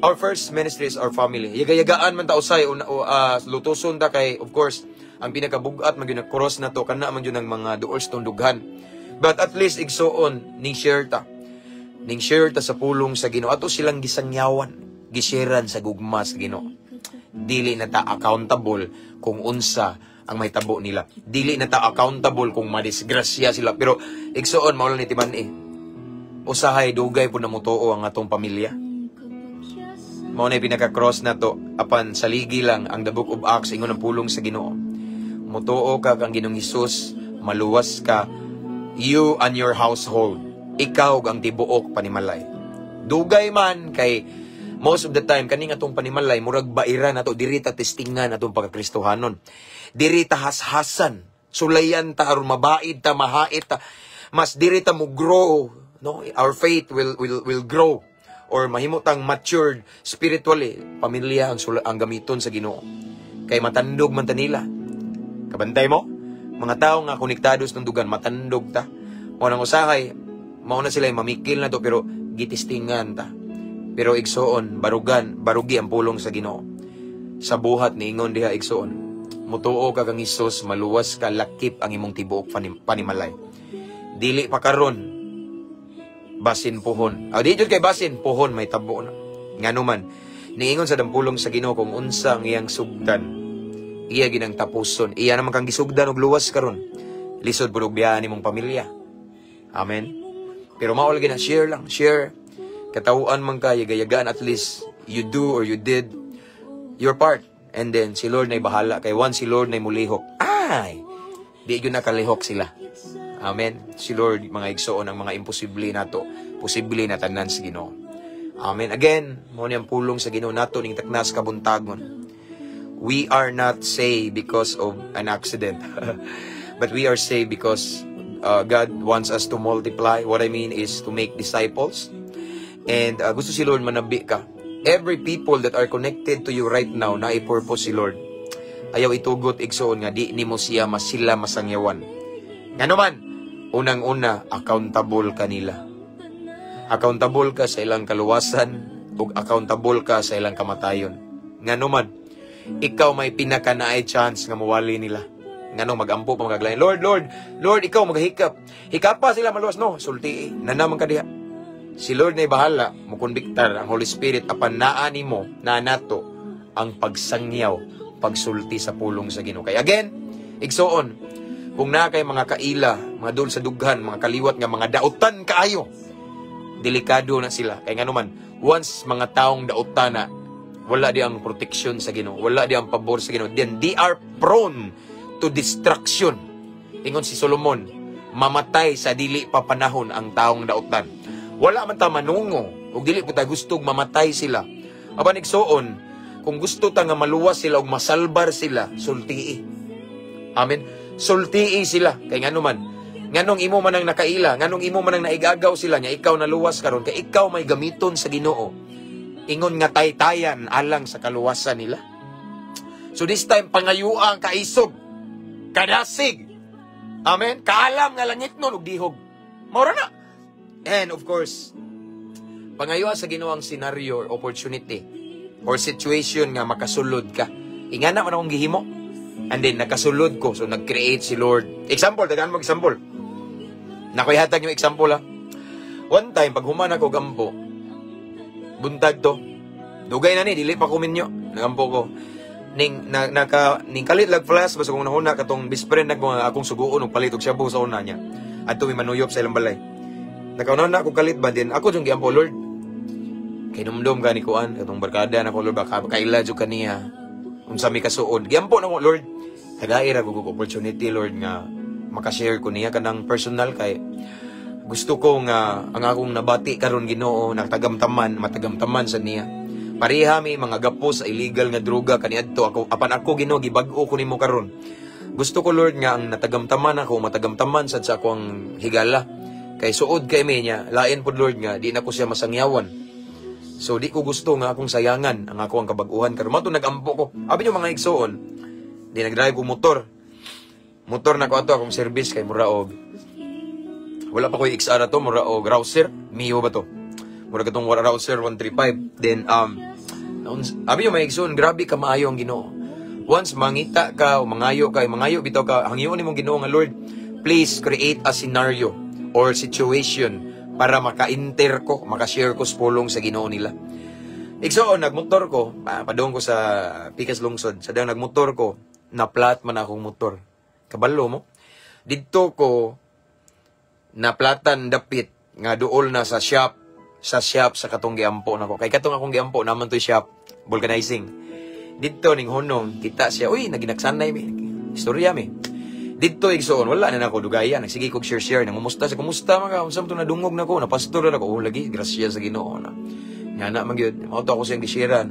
our first ministry is our family. Yaga-yagaan man ta usay lutuson ta kay of course ang pinakabugat man gyud cross na to kana man gyud ang mga duol sa dughan. But at least igsuon ning share ta. Ning share ta sa pulong sa Ginoo. Ato silang gisangyawan, gisharean sa gugma sa Ginoo. Dili na ta accountable kung unsa ang may tabo nila. Dili na ta accountable kung madisgrasya sila. Pero igsuon mao lang ni timan usahay dugay po na mutuo ang atong pamilya. Mao na pinaka-cross na to apan saligi lang ang the book of Acts ingon ang pulong sa Ginoo. Mutuo ka kang Ginoong Hesus, maluwas ka, you and your household. Ikaw ang tibuok panimalay. Dugay man kay most of the time kaning atong panimalay murag baira nato diri ta testingan atong pagkakristohanon. Diri ta hashasan, sulayan ta aron mabaid ta, mahait ta. Mas diri ta mo grow, no? Our faith will grow or mahimutang matured spiritually. Pamilya ang gamiton sa Ginoo. Kay matandog man ta nila. Kabantay mo? Mga tao nga konektados ng dugan, matandog ta. Mao nang usahay, mao na sila mamikil na to pero gitistingan ta. Pero igsoon, barugi ang pulong sa Ginoo. Sa buhat ni ingon diha igsoon, mutuo ka kang Hesus, maluwas ka, lakip ang imong tibuok panimalay. Dili pa karon basin puhon. Di jud kay basin puhon may tabo na. Nganuman, niingon sa dampulong sa Ginoo kung unsa ang iyang sugdan. Iya ginang tapuson. Iya naman kang gisugdan og luwas karon. Lisod pud og biyahe nimong pamilya. Amen. Pero maol gina share lang, share. Katawuan man ka, yagayagaan at least you do or you did your part. And then si Lord na bahala kay once si Lord na mulihok. Ay, di yun nakalihok sila. Amen. Si Lord mga igsoon ang mga imposible nato, posible na tanan sa Ginoo. Amen. Again, mo niyang pulong sa Ginoo nato ning taknas kabuntagon. We are not saved because of an accident. But we are saved because God wants us to multiply. What I mean is to make disciples. And gusto si Lord manabi ka. Every people that are connected to you right now, na i-purpose si Lord. Ayaw itugot igsoon nga di nimo siya sila masangyawan. Nga naman, unang-una, accountable ka nila. Accountable ka sa ilang kaluwasan ug accountable ka sa ilang kamatayon. Nga naman, ikaw may pinaka-naay chance nga mawali nila. Nga magampo pa magaglayan. Lord, ikaw maghikap. Hikapa sila maluwas, no? Sulti, nanaman ka diha. Si Lord na bahala, mukonbiktar ang Holy Spirit, apan naani mo, na nato, ang pagsangyaw, pagsulti sa pulong sa Ginoo. Kaya again, igsoon, kung na kay mga kaila, mga dul sa dughan, mga kaliwat nga mga dautan kaayo, delikado na sila. Kaya nga naman, once mga taong dautan na, wala di ang protection sa Ginoo, wala di ang pabor sa Ginoo, then they are prone to destruction. Ingon si Solomon, mamatay sa dili pa panahon ang taong dautan. Wala man ta manungo, o dili po ta gustong mamatay sila. Apan igsoon, kung gusto ta nga maluwas sila o masalbar sila, sultii. Amen. Sultii sila. Kay ngano man, nganong imo man ang nakaila, nganong imo man ang naigagaw sila, nya ikaw naluwas karon kay ikaw may gamiton sa Ginoo. Ingon nga taytayan alang sa kaluwasan nila. So this time, pangayuang kaisog, kadasig. Amen. Kaalam nga langit nun, ug dihog. Maura na. And of course, pangayuang sa Ginoo ang scenario or opportunity or situation nga makasulod ka. Ingana man akong gihimo. And then, nakasulod ko. So, nag-create si Lord. Example, tagaan mo example. Nakuihatag yung example, ha. One time, pag human ako gampo, buntag to. Dugay na ni, dili pa kuminyo. Nagampo ko. Ning kalit lag flash, basta kung nahuna katong bispren mga akong suguon, palit og shabu sa una niya. At may manuyop sa ilang balay. Nakauna na ako kalit ba din, ako yung giampo, Lord. Kay numdum ka ni Kuan, katong barkada na ko, Lord, baka kaila dyo ka niya. Unsa mi kasuod. Giampo na ko, Lord. Tagaira ko opportunity, Lord, nga makashare ko niya kanang personal kay gusto ko nga ang akong nabati karon Ginoo matagamtaman sa niya. Pareha mi mga gapo sa illegal nga droga kaniadto ako apan ako Ginoo gibag-o ko nimo karon. Gusto ko Lord nga ang natagamtaman ako matagamtaman sad sa akong higala kay suod kay mi niya lain pud Lord nga di na ko siya masangyawan. So di ko gusto nga akong sayangan ang ako ang kabag-uhan karon mato nagampo ko. Abi yung mga igsoon Di nag-drive ko motor. Motor na ko ato akong service kay mura og wala pa ko yung XR to, mura og Rouser, Mio ba to? Mura katong Rouser 135. Then abi yung maigsoon, grabe ka maayo ang Ginoo. Once mangita ka o mangayo bitaw ka, hangyo nimong Ginoo nga Lord, please create a scenario or situation para maka-enter ko, maka-share ko sa pulong sa Ginoo nila. Igsoon, nagmotor ko, padung ko sa Pikas Lungsod, sa daw nagmotor ko, na-flat man akong motor. Kabalo mo? Dito ko, na-platan dapit, nga dool na sa shop sa katong giampo nako. Kay katong akong giampo naman to shop, vulcanizing. Dito ning hunong, kita siya, uy, naginagsanay mi. Istorya mi. Dito igsoon, wala na nako dugayan, nagsige kog share nangumusta sa kumusta mga unsam to nadungog nako, na pastor na ko, lagi grasya sa Ginoo na. Nga na man gyud, mao to ako siyang gishiran.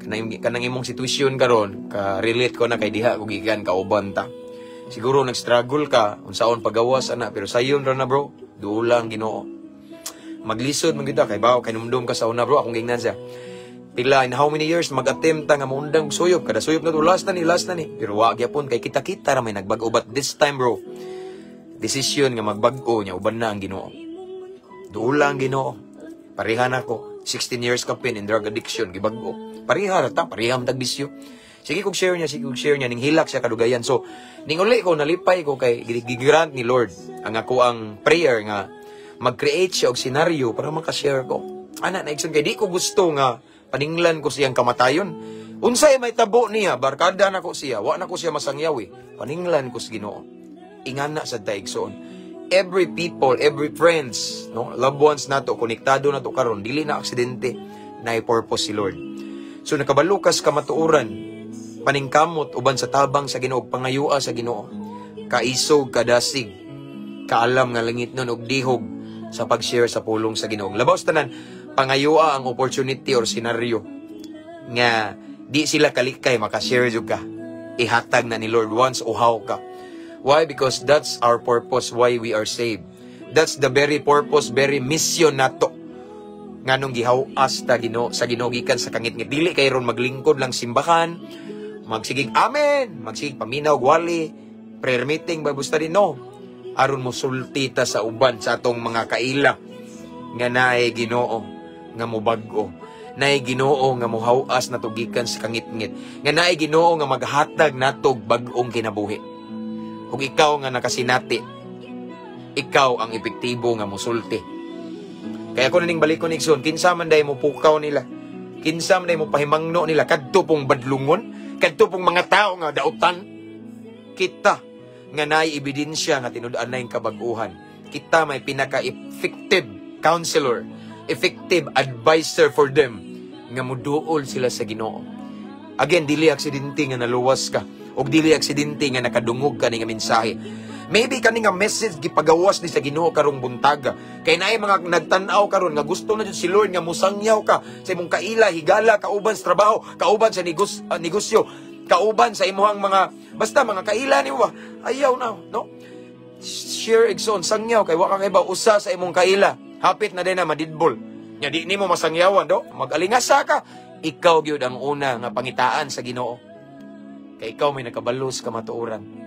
Kanang imong sitwasyon karon, ka relate ko na kay diha ko gikan ka uban ta. Siguro nag-struggle ka unsaon pagawas ana, pero sayon ra na bro, duulang Ginoo. Maglisod man gyud kay bawo kay numdum ka sa una bro, akong gingnan siya. Pila in how many years mag-attempt nga maundang suyop, kada suyop na to last na ni. Pero wa gyapon kay kita-kita ra may nagbag-o, but this time bro, decision nga magbag-o nya uban na ang Ginoo. Duulang Ginoo. Pareha na ko. 16 years ka pin in drug addiction, gibag-o. Pareha ra ta, pareham tag bisyo. Sige kog share niya ning hilak siya kadugayan. So ning uli ko nalipay ko kay gigrant ni Lord ang ako ang prayer nga mag-create siya og senaryo para maka-share ko. Ana na igsoon kay di ko gusto nga paninglan ko siyang kamatayon. Unsay may tabo niya, barkada na ko siya, wa na ko siya masangyawi. Paninglan ko sa Ginoo. Ingana sa daigsoon. Every people, every friends, no, loved ones nato, konektado nato karon, dili na aksidente, na purpose si Lord. So nakabalukas ka matuoran, paningkamot uban sa tabang sa Ginoo, pangayua sa Ginoo, kaisog, kadasig, kaalam nga langit nun og dihog sa pag-share sa pulong sa Ginoo. Labaw tanan, pangayua ang opportunity or senaryo nga di sila kalikay maka-share jud ka. Ihatag na ni Lord once uhaw ka. Why? Because that's our purpose why we are saved. That's the very purpose, very mission nato. Nganong gihawas ta Ginoo sa Ginoo gikan sa kangit-ngit. Dili kay ron maglingkod lang simbahan, magsigig amen, magsigig paminaw wali, prayer meeting ba gusto din no. Aron mo sulti ta sa uban sa atong mga kaila nga naay Ginoo nga mobag-o. Naay Ginoo nga mohawas nato gikan sa kangit-ngit. Nga naay Ginoo nga maghatag nato bag-ong kinabuhi. Kung ikaw nga nakasinati, ikaw ang epektibo nga musulti. Kaya kung naning balik ko nigson, kinsa man day mo pukaw nila, kinsa man day mo pahimangno nila, kadto pong badlungon, kadto pong mga tao nga dautan, kita nga naay ebidensya nga tinud-an na yung kabag-uhan. Kita may pinaka-effective counselor, effective advisor for them, nga muduol sila sa Ginoo. Again, dili aksidente nga naluwas ka, o dili aksidente nga nakadungog ka ni nga mensahe. Maybe kani nga message gipagawas ni sa Ginoo karong buntaga. Kay naay mga nagtan-aw karon nga gusto na jud si Lord nga musangyaw ka sa imong kaila, higala, kauban sa trabaho, kauban sa negosyo, kauban sa imong mga basta mga kaila nimo ba. Ayaw na, no? Share igsoon sangyaw kay wa ka kay ba usa sa imong kaila. Hapit na din na madidbol. Nya di nimo masangyawan do, mag-alingasa ka. Ikaw gyud ang una nga pangitaan sa Ginoo. Kay ikaw may nakabalos ka matuoran.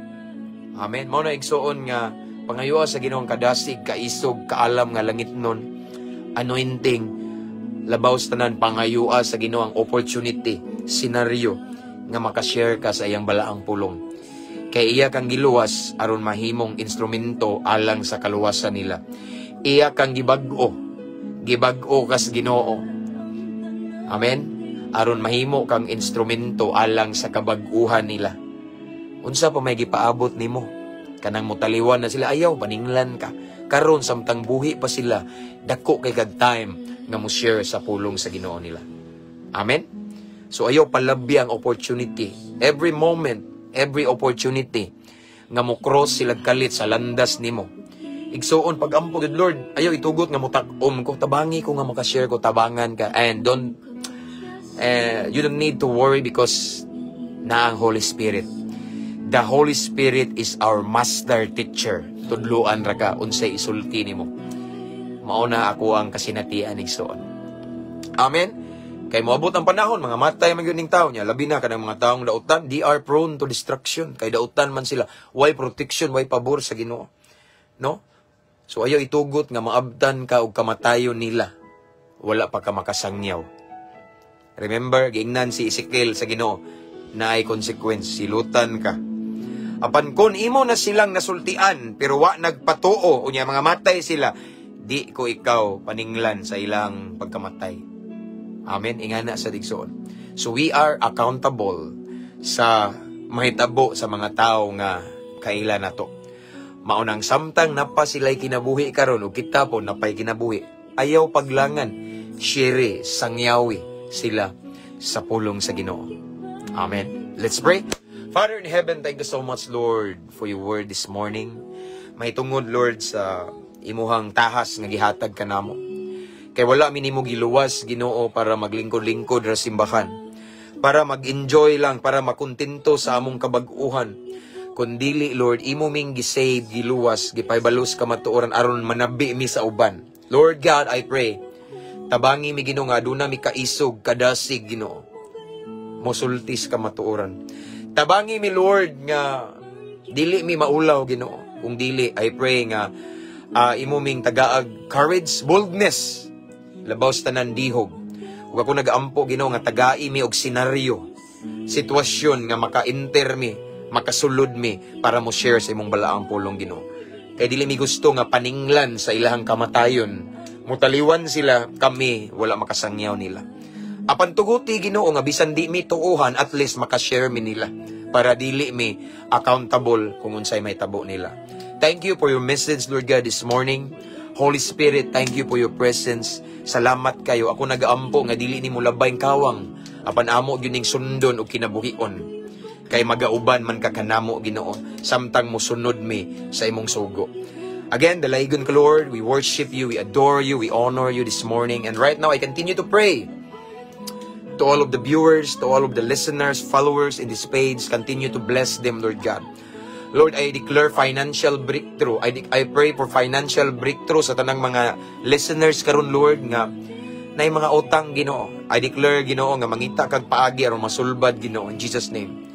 Amen. Mao na igsoon nga pangayua sa Ginoong kadasig, kaisog, kaalam nga langit nun. Anointing, labaw sa tanan pangayua sa Ginoo ang opportunity, senaryo nga makashare ka sa iyang balaang pulong. Kay iya kang giluwas aron mahimong instrumento alang sa kaluwasan nila. Iya kang gibag-o ka sa Ginoo. Amen. Aron mahimo kang instrumento alang sa kabag-uhan nila. Unsa pa may gipaabot nimo? Kanang mutaliwan na sila, ayaw, paninglan ka. Karon samtang buhi pa sila, dako kay kag time nga mo share sa pulong sa Ginoo nila. Amen? So ayaw palabi ang opportunity. Every moment, every opportunity nga mo cross sila kalit sa landas nimo. Igsuon pag-ampo gid Lord, ayaw itugot nga mo tak-om ko, tabangi ko nga makashare ko, tabangan ka. And you don't need to worry because na ang Holy Spirit. The Holy Spirit is our master teacher. Tudluan ra ka unsay isulti nimo. Mao na ako ang kasinatian igsoon. Amen. Kay moabot ang panahon, mga matay man gyud ning tawo niya, labi na kanang mga taong dautan, they are prone to destruction. Kay dautan man sila, why protection, why pabor sa Ginoo. No? So ayaw itugot nga maabtan ka og kamatayon nila. Wala pa ka makasangyaw. Remember, giingnan si Ezekiel sa Ginoo na ay consequence, silutan ka. Apan kun imo na silang nasultian pero wa nagpatuo unya mga matay sila, di ko ikaw paninglan sa ilang pagkamatay. Amen. Ingana sa digsoon. So we are accountable sa mahitabo sa mga tao nga kaila nato. Maunang samtang napa sila'y kinabuhi karon o kita po napay kinabuhi. Ayaw paglangan, shire, sangyawi sila sa pulong sa Ginoo. Amen. Let's pray. Father in heaven, thank you so much, Lord, for your word this morning. May tungod, Lord, sa imuhang tahas nga gihatag kanamo. Kay wala minimo giluwas, Ginoo, para maglingkod-lingkod ra simbahan. Para mag-enjoy lang, para makontento sa among kabag-uhan. Kundili, Lord, imo ming gisave, giluwas, gipaybalos kamatuoran aron manabi mi sa uban. Lord God, I pray, tabangi mi Ginoo nga aduna mi kaisog, kadasig, Ginoo. Mosultis kamatuoran. Tabangi mi, Lord, nga dili mi maulaw, Ginoo. Kung dili, I pray nga imo ming tagaag courage, boldness, labaw sa tanan dihog. Ug ako nag-ampo, Ginoo, nga tagai mi og senaryo, sitwasyon nga maka-enter mi, makasulod mi para mo share sa imong balaang pulong, Ginoo. Kay dili mi gusto nga paninglan sa ilahang kamatayon. Mutaliwan sila, kami wala makasangyaw nila. Apan tuguti, Ginoo, nga bisan di mi tuuhan, at least makashare mi nila para dili mi accountable kung unsay may tabo nila. Thank you for your message, Lord God, this morning. Holy Spirit, thank you for your presence. Salamat kayo. Ako nag-aampo nga dili nimo labayng kawang. Apan amo gyud ning sundon og kinabuhion. Kay magauban man ka kanamo, Ginoo, samtang mosunod mi sa imong sugo. Again, dalaygon ka, Lord. We worship you, we adore you, we honor you this morning. And right now, I continue to pray to all of the viewers, to all of the listeners, followers in this page. Continue to bless them, Lord God. Lord, I declare financial breakthrough. I pray for financial breakthrough sa tanang mga listeners karon, Lord, nga na mga utang, Ginoo. I declare, Ginoo, nga mangita kag paagi aron masulbad, Ginoo, in Jesus' name.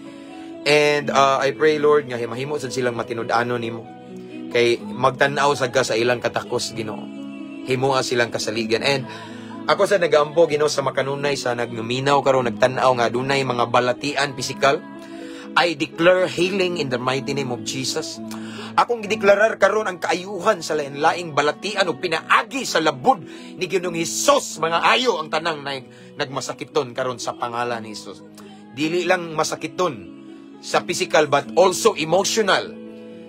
And I pray, Lord, nga mahimo sad silang matinud-anon nimo. Kay magtan-aw sad ka sa ilang katakos, Ginoo. Himuha silang kasaligan. And ako sa nag-aampo, Ginoo, sa makanunay sa nagminaw karon nagtan-aw nga dunay mga balatian physical. I declare healing in the mighty name of Jesus. Akong gideklarar karon ang kaayuhan sa lain-laing balatian o pinaagi sa labod ni Ginoong Hesus. Mga ayo ang tanang nagmasakiton karon sa pangalan ni Hesus. Dili lang masakiton sa physical but also emotional.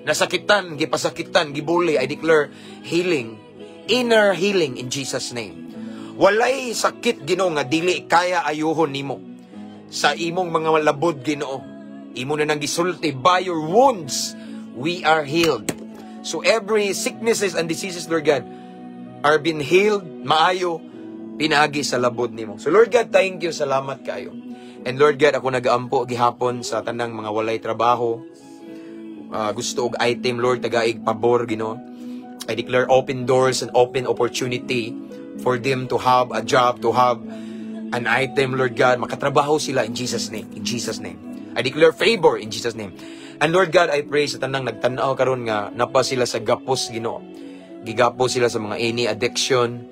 Nasakitan, gipasakitan, gibuli. I declare healing, inner healing in Jesus' name. Walay sakit, Ginoo, nga dili kaya ayuhon nimo. Sa imong mga labod, Ginoo, imo na nang gisulti, by your wounds we are healed. So every sicknesses and diseases, Lord God, are being healed, maayo, pinaagi sa labod nimo. So Lord God, thank you, salamat kayo. And Lord God, ako nag-aampo gihapon sa tanang mga walay trabaho, gusto og item, Lord, tagaig pabor, Ginoo. I declare open doors and open opportunity for them to have a job, to have an item, Lord God. Makatrabaho sila in Jesus' name, in Jesus' name. I declare favor in Jesus' name. And Lord God, I pray sa tanang nagtanaw karon nga napa sila sa gapos, Ginoo. Gigapos sila sa mga any addiction,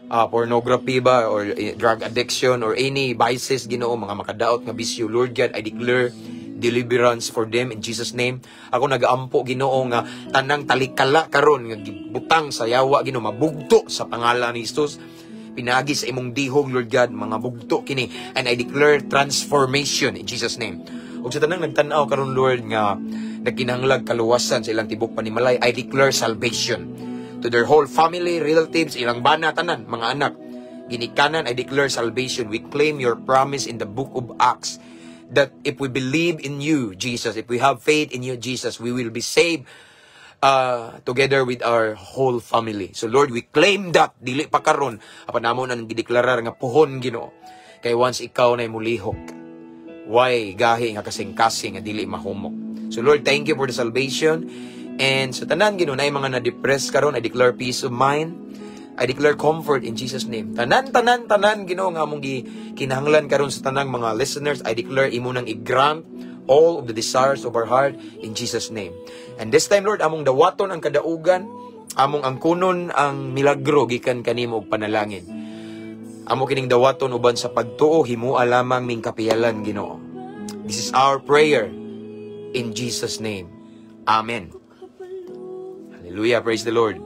pornography ba, or drug addiction, or any vices, Ginoo, mga makadaot nga bisyo. Lord God, I declare deliverance for them in Jesus' name. Ako nag-aampo, Ginoo, nga tanang talikala karon nga gibutang sa yawa, Ginoo, mabugto sa pangalan ni Jesus. Pinagi sa imong dihog, Lord God, mga bugto kini. And I declare transformation in Jesus' name. Ug sa tanang nagtan-aw karon, Lord, nga nagkinahanglag kaluwasan sa ilang tibok panimalay, I declare salvation to their whole family, relatives, ilang bana, tanan, mga anak. Ginikanan, I declare salvation. We claim your promise in the book of Acts that if we believe in you, Jesus, if we have faith in you, Jesus, we will be saved together with our whole family. So Lord, we claim that dili pa karon apan namo nang gideklarar nga puhon, Ginoo. Kay once ikaw na mulihok, why gahi nga kasing-kasing nga dili mahumok. So Lord, thank you for the salvation. And sa tanan, Ginoo, na mga na-depress karon, I declare peace of mind. I declare comfort in Jesus' name. Tanan, Ginoo nga among kinahanglan karon sa tanang mga listeners, I declare imo nang i-grant all of the desires of our heart in Jesus' name. And this time, Lord, among dawaton ang kadaugan, among angkunon ang milagro gikan kanimo og panalangin. Amo kining dawaton uban sa pagtuo himua lamang ming kapiyalan, Ginoo. This is our prayer in Jesus' name. Amen. Hallelujah, praise the Lord.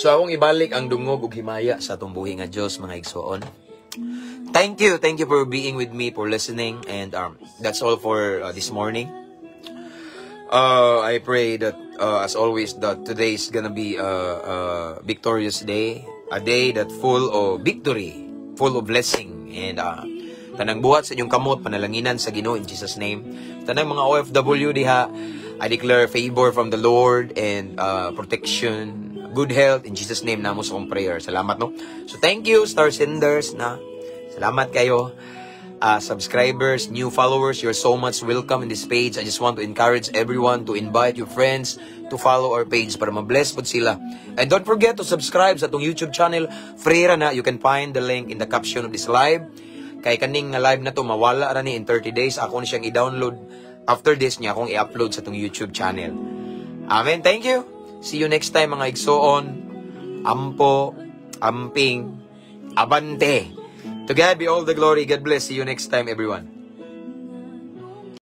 So akong ibalik ang dungog ug himaya sa atong buhi nga Dios, mga igsoon. Thank you for being with me, for listening, and that's all for this morning. I pray that as always that today is gonna be a victorious day, a day that full of victory, full of blessing, and tanang buhat sa inyong kamot panalanginan sa Ginoo in Jesus' name. Tanang mga OFW diha, I declare favor from the Lord and protection, good health in Jesus' name namo sa akong prayer. Salamat, no? So thank you, star senders na. Salamat kayo. Subscribers, new followers, you're so much welcome in this page. I just want to encourage everyone to invite your friends to follow our page para ma-bless po sila. And don't forget to subscribe sa itong YouTube channel, Freira na. You can find the link in the caption of this live. Kay kaning nga live na to, mawala ra ni in 30 days. Ako na siyang i-download. After this niya, akong i-upload sa itong YouTube channel. Amen. Thank you. See you next time, mga igsoon. Ampo, amping, abante. To God be all the glory. God bless. See you next time, everyone.